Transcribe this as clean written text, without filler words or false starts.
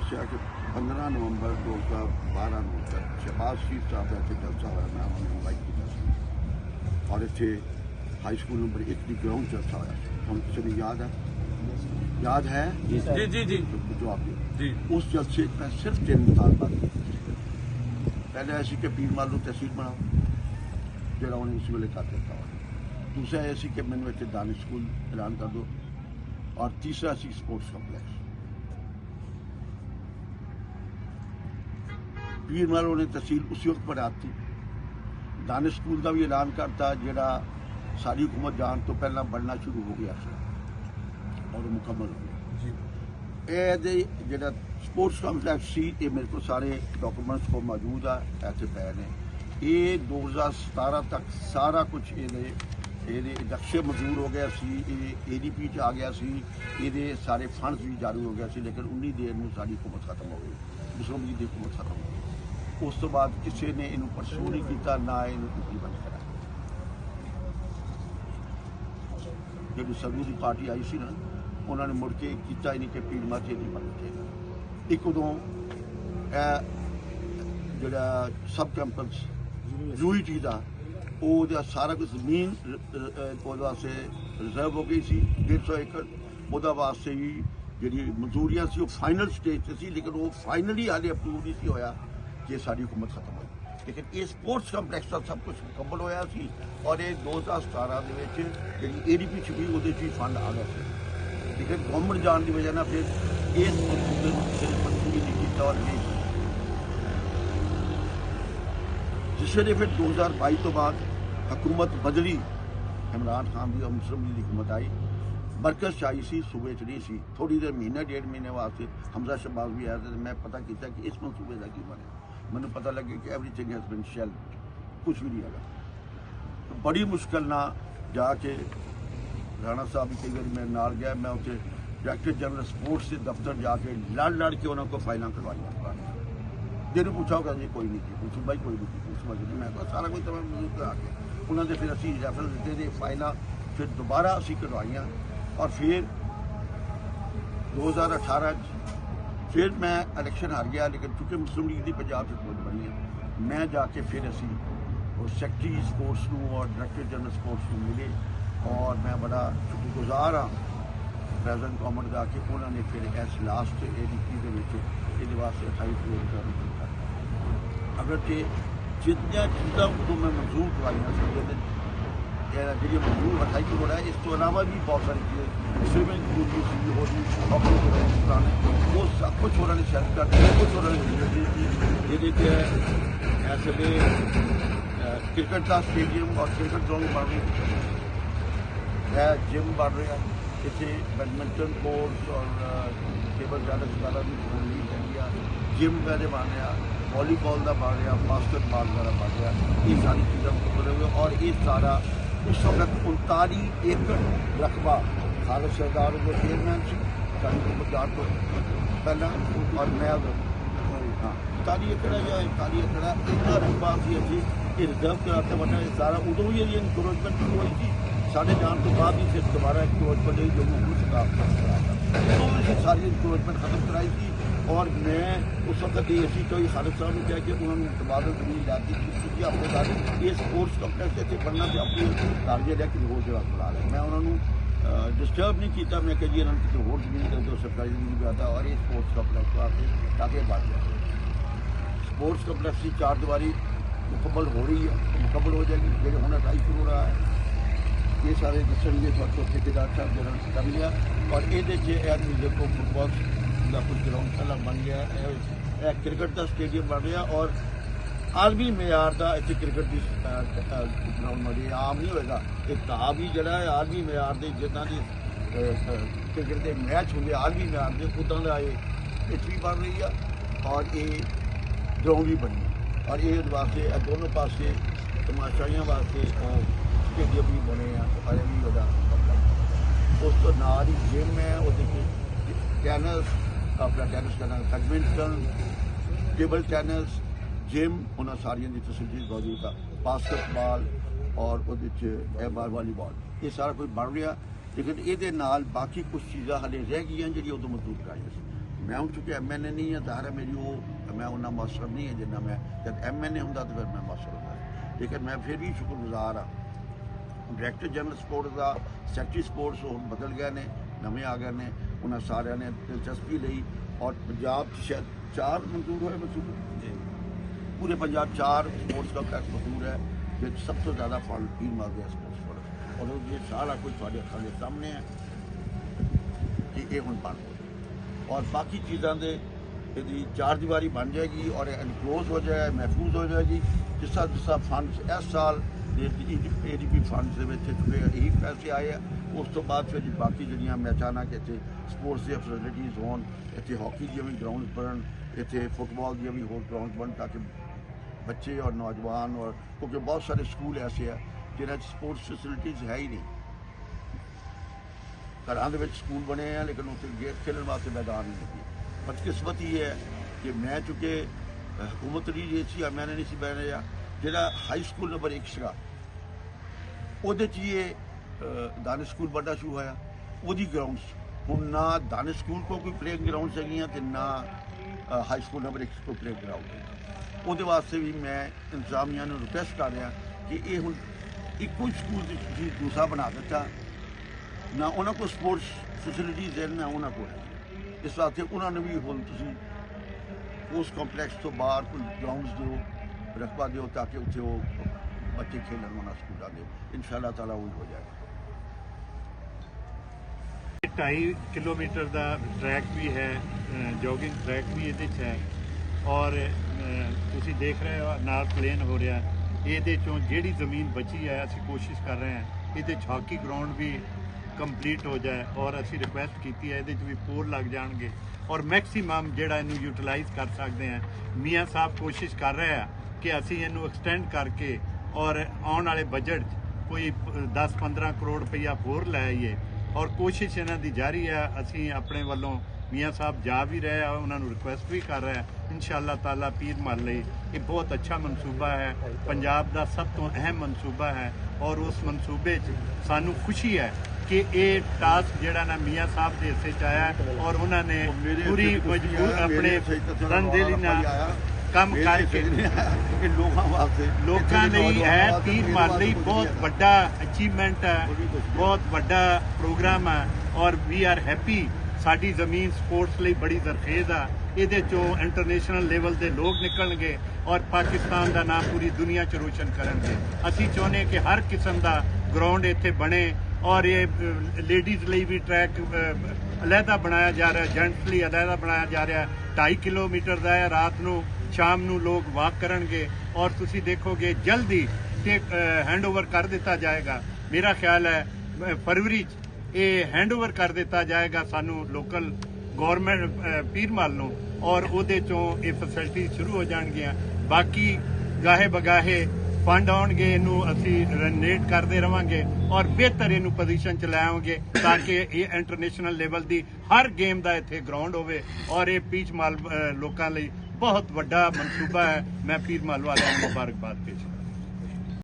दसिया कि 15 नवंबर 2012 ਨੂੰ शहबाज शरीफ साहब का इतने जलसा होया, मैं उन्होंने इनवाइट किया और इतने हाई स्कूल नंबर 1 की ग्राउंड जलसा होया। हम किसी को याद है? याद है जी जी जी जवाब जी। उस जलसे में सिर्फ 3 मुतालबात पहले ऐसी कि पीर मालू तहसील बनाओ जो उन्हें उस वेले कर दिता हो, दूसरा ऐसी कि मैंने इतने दानिश स्कूल ऐलान कर दो और तीसरा सी स्पोर्ट्स कॉम्पलैक्स। पीर मालो ने तहसील उसी वक्त बनाती, दानिश स्कूल का भी ऐलान करता जोड़ा सारी हुकूमत जान तो पहला बनना शुरू हो गया और मुकम्मल हो गया। ये जो स्पोर्ट्स कॉम्पलैक्स सी ये मेरे को सारे डॉक्यूमेंट्स को मौजूद है, ऐसे पे ने ये 2017 तक सारा कुछ ये नक्शे मंजूर हो गया सी, ADP च आ गया सी, ये सारे फंड्स भी जारी हो गया सी, लेकिन उन्नी देर में सारी हुकूमत खत्म हो गई, मुस्लिम लीग की हुकूमत खत्म हो गई। उस तो बाद किसी ने इनू परसू नहीं किया, ना इनू बंद करा। जब सरू की पार्टी आई सी ना, उन्होंने मुड़ के किया ही नहीं कि पीर माचे नहीं बन के। एक उदों जोड़ा सब कैंपस यूनिटी का वो सारा कुछ जमीन वास्ते रिजर्व हो गई सी 150 एकड़, वो वास्ते ही जी मंजूरियां सी फाइनल स्टेज से सी, लेकिन वो फाइनली हाले अप्रूव नहीं सी होया कि सारी हुकूमत खत्म हो। लेकिन ये स्पोर्ट्स कॉम्पलैक्स का सब कुछ मुकम्मल होया सी और ये 2017 जी ADP च भी वो फंड आ गया सी, लेकिन गवर्नमेंट जाने की वजह ना फिर इस मंजूरी नहीं की और नहीं। जिस वे फिर 2022 तो बाद हुकूमत बदली, इमरान खान की मुस्लिम लीग की हुकूमत आई, मरकज आई सी, सूबे च नहीं सी, थोड़ी देर महीने 1.5 महीने वास्ते हमजा शहबाज भी आया था। मैं पता किया कि इस मनसूबे का की बने, मैंने पता लगे कि एवरीथिंग हैज़ बीन शेल, कुछ भी नहीं है। तो बड़ी मुश्किल ना जाके राणा साहब भी कई बार मेरे नाल गया, मैं उत्थे डायरैक्टर जनरल स्पोर्ट्स के दफ्तर जाके लड़ के उन्होंने को फाइलें करवाई। जिन्हें पूछा होगा जी कोई नहीं की पूछू भाई कोई नहीं की पूछ मजे मैं सारा कुछ तो मैं मौजूद करा के उन्होंने फिर असी रैफर दिते थे फाइलें, फिर दोबारा असी करवाइया और फिर 2018 फिर मैं इलेक्शन हार गया, लेकिन चूंकि मुस्लिम लीग की पंजाब से हुकूमत बनी है, मैं जाके फिर असी और सैकटरी स्पोर्ट्स और डायरैक्टर जनरल स्पोर्ट्स को मिले और मैं बड़ा शुक्रगुजार हाँ प्रेजेंट गवर्नमेंट का कि उन्होंने फिर इस लास्ट ADP ये वास्ते 28 करोड़ रुपया अगर कि जितनी चीज़ा उदों मैं मंजूर करवाइया जी मंजूर 28 करोड़ है, इस तो अलावा भी बहुत सारी चीज़ें स्विमिंग पूल भी सी हो हॉकी पुराने वो सब कुछ उन्होंने सेलेक्ट कर दिया, कुछ उन्होंने ये ऐसे क्रिकेट का स्टेडियम और क्रिकेट ग्राउंड बन रही है, जिम बन रहा है, इसे बैडमिंटन कोर्ट्स और टेबल टेनिस वगैरह भी खोलनी चाहिए, जिम वगैरह बन रहा, वॉलीबॉल का बन रहा, बास्केटबॉल वगैरह बन रहा, ये सारी चीज़ें मुकम्मल हुई और ये सारा उस वक्त 39 एकड़ रकबा खालिद सरदार को चेयरमैन से सारी हुकूमत तो पहला और मैं हाँ 39 एकड़ या 41 एकड़ इतना रकबा भी अभी ये रिजर्व कराते वरना सारा उदों ही इंक्रोचमेंट शुरू हुई थी, साढ़े जान तो बाद ही फिर दोबारा इंक्रोचमेंट जो सारी इंक्रोचमेंट खत्म कराई थी और मैं उस वक्त ASC तो खालिद साहब ने कहा कि उन्होंने तबादल जमीन लाती थी अपने साथ ये स्पोर्ट्स कॉम्पलैक्स इतने बनना तो अपनी टारगेट है कि होर जगह बना लें। मैं उन्होंने डिस्टर्ब नहीं किया, मैं कह जी इन्होंने किसी होर जमीन कर दो, सरकारी जमीन भी आता और ये स्पोर्ट्स कॉम्पलैक्स वास्ते ताकि बन जाए। स्पोर्ट्स कॉम्पलैक्स की 4 दीवारी मुकम्मल हो रही है, मुकम्मल हो जाएगी, जो हमने 2.5 करोड़ रहा है ये सारे दसेंगे तो ठेकेदार साहब जो कर लिया और ये देखो फुटबॉल का कुछ ग्राउंड पहला बन गया, क्रिकेट का स्टेडियम बन रहा और आलमी मेयार का इतने क्रिकेट की ग्राउंड बन रही है। आम नहीं होगा एक कहा भी जरा है आलमी मेयार के जिदा की क्रिकेट के मैच होंगे आलमी मेयार के उदा का ये पिच भी बन रही है और ये ग्राउंड भी बनी है और ये वास्ते दोनों पासे तमाशाइयां वास्ते स्टेडियम भी बने हैं और भी वजह उस तो नाल ही जिम है वो टेनिस अपना टेनिस करना बैडमिंटन टेबल टेनिस जिम उन्होंने सारिया की फैसिलिटीज मौजूद है, बास्केटबॉल और वो वॉलीबॉल ये सारा कुछ बन रहा, लेकिन ये बाकी कुछ चीज़ा हाले रह गई जी उदों मंजूर कराई। मैं हूँ चूँकि MNA नहीं है, ज़ाहिर है मेरी वो मैं उन्ना मास्टर नहीं है जिन्ना मैं जब MNA होंदा तो फिर मैं मास्टर होंदा, लेकिन मैं फिर भी शुक्रगुजार हाँ। डायरैक्टर जनरल स्पोर्ट्स का सैकटरी स्पोर्ट्स हुण बदल गए ने, नवे आ गए ने, उन्होंने सारे ने दिलचस्पी ली और पंजाब शायद 4 मंजूर होए मसूद पूरे पंजाब 4 स्पोर्ट्स का फ्लैग मंजूर है, जो सब तो ज़्यादा फंड पीर मार गया स्पोर्ट्स पर, और ये सारा कुछ थोड़े अखां दे सामने है कि ये हुण बन और बाकी चीज़ों के यदि 4 दीवारी बन जाएगी और इनक्लोज हो जाएगा, महफूज हो जाएगी। जिस तरह फंड्स इस साल ADP फंड्स चुके यही पैसे आए हैं, उस तो बाद फिर बाकी जड़ियाँ मैं चाहना कि इतने स्पोर्ट्स दी फैसिलिटीज़ होन, इतने हॉकी दी भी ग्राउंड बनन, इतने फुटबॉल दी भी होर ग्राउंड बनन, ताकि बच्चे और नौजवान और क्योंकि बहुत सारे स्कूल ऐसे हैं जिन्हें स्पोर्ट्स फैसिलिटीज़ है ही नहीं। घरों के स्कूल बने हैं लेकिन उसे गेम खेलने वास्ते मैदान नहीं लगे। बदकिस्मत ये है कि मैं चूँकि हुकूमत नहीं जी सी, मैंने नहीं सी बैठे जोड़ा हाई स्कूल नंबर 1 सगा ਉਹਦੇ 'ਚ ये दानिश स्कूल बड़ा शुरू होया, ਉਹਦੀ ग्राउंड्स ਹੁਣ ना दानिश स्कूल को कोई प्ले ग्राउंड्स हैगियां ते ना हाई स्कूल नंबर 1 को प्ले ग्राउंड है। ਉਹਦੇ वास्ते भी मैं इंतजामिया ਨੂੰ रिक्वेस्ट कर रहा कि ये ਹੁਣ ਇੱਕੋ ਹੀ ਸਕੂਲ ਦੀ ਤੁਸੀਂ ਦੂਸਰਾ ਬਣਾ ਦਿੱਤਾ ना उन्होंने को स्पोर्ट्स फैसिलिटीज़ है ना उन्होंने को, इस वास्ते उन्होंने भी हम तुम उस कॉम्पलैक्स तो बाहर कोई ग्राउंड्स दो रकबा दो ताकि उत्थे वो बच्चे खेलन वाला स्कूल दो, इंशाअल्लाह ताला वही हो जाएगा। 2.5 किलोमीटर का ट्रैक भी है, जॉगिंग ट्रैक भी ये है और तुसी देख रहे हो नाल प्लेन हो रहा है। ये जी जमीन बची है असी कोशिश कर रहे हैं ये हॉकी ग्राउंड भी कंप्लीट हो जाए और असी रिक्वेस्ट की है ये भी पोल लग जाएंगे और मैक्सीमम जोड़ा इनू यूटिलाइज कर सकते हैं। मियाँ साहब कोशिश कर रहे हैं कि असी इनू एक्सटेंड करके और आने वाले बजट कोई 10-15 करोड़ रुपया होर लै आइए और कोशिश इन्हों की जारी है। असी अपने वालों मियाँ साहब जा भी रहे हैं, उन्होंने रिक्वेस्ट भी कर रहे हैं। इंशाअल्लाह ताला पीर मल लई ये बहुत अच्छा मनसूबा है, पंजाब का सब तो अहम मनसूबा है और उस मनसूबे सानू खुशी है कि ये टास्क जोड़ा ना मियाँ साहब के हिस्से च आया और उन्होंने पूरी मजबूर अपने तनदेली काम करके लोगों ਲਈ है पीर मल लई बहुत बड़ा अचीवमेंट है, बहुत बड़ा प्रोग्राम है और वी आर हैप्पी। साडी जमीन स्पोर्ट्स ਲਈ बड़ी जरखेज आ, ਇਹਦੇ ਚੋਂ इंटरनेशनल लेवल के लोग निकलणगे और पाकिस्तान का नाम पूरी दुनिया च रोशन करेंगे। असी चाहते कि हर किस्म का ग्राउंड इत्थे बने और ये लेडीज़ ਲਈ भी ट्रैक अलहदा बनाया जा रहा है, जेंट्स ਲਈ अलहदा बनाया जा रहा है। 2.5 किलोमीटर का है, रात को शाम को लोग वॉक करेंगे और तुसी देखोगे जल्दी हैंड ओवर कर दिता जाएगा। मेरा ख्याल है फरवरी ये हैंड ओवर कर दिता जाएगा सानू लोकल गौरमेंट पीर मल नूं और उहदे चों ये फैसिलिटी शुरू हो जाएंगियां। बाकी गाहे बगाहे फंड आउणगे, इनू असी रेनोवेट करते रहांगे और बेहतर इनू पोजीशन च लावांगे ताकि ये इंटरनेशनल लेवल की हर गेम का इत्थे ग्राउंड होवे और ये पीर मल लोकां लई बहुत वड्डा मनसूबा है। मैं पीर मल वालियां नूं मुबारकबाद पेश